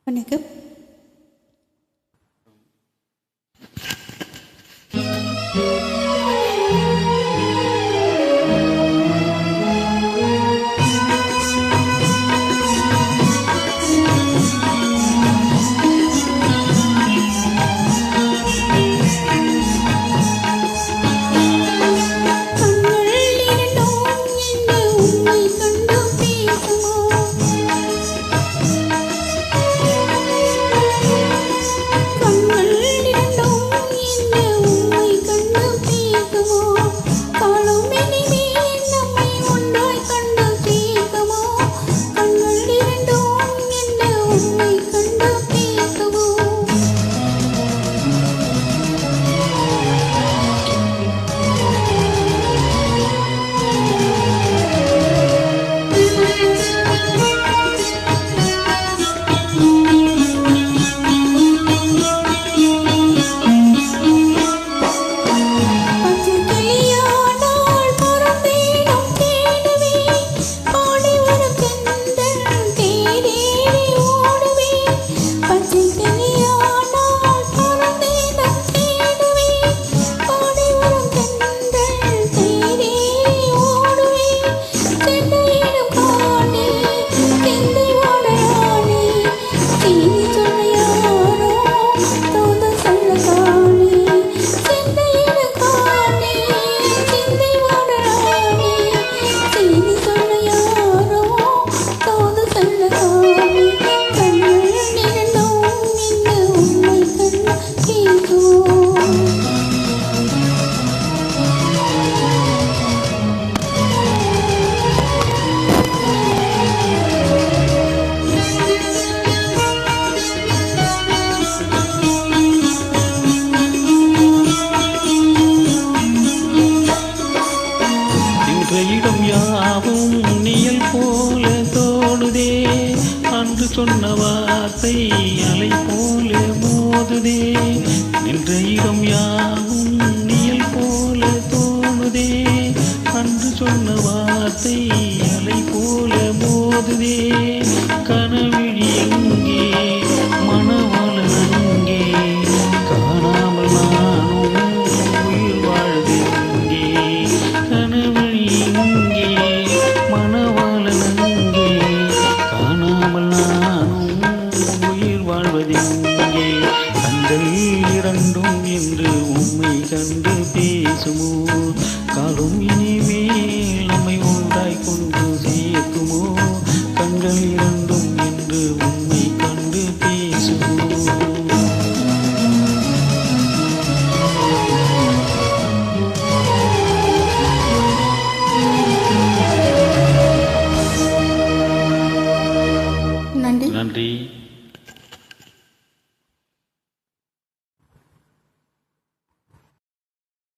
வணக்கம். இடம் யாவும் நியல் போல தோடுதே, அன்று சொன்ன வார்த்தை அலை போல மோதுதே. நின்ற இடம் யாவும் நியல் போல தோணுதே, அன்று சொன்ன வார்த்தை அலை போல மோதுதே. கனவிழி எங்கே, மணவாளன் அங்கே, காணாமல் நானும் உயிர் வாழ்வெங்கே. கனவிழி எங்கே, மணவாளன் அங்கே, காணாமல் நானும் உயிர் வாழ்வதெங்கே. கண்கள் இரண்டும் என்று உம்மை கண்டு பேசுமோ, காலும் இனிமேல் நம்மை ஒன்றாய் கொண்டு சேர்க்குமோ. கண்கள் இரண்டும் என்று உம்மை கண்டு பேசுமோ.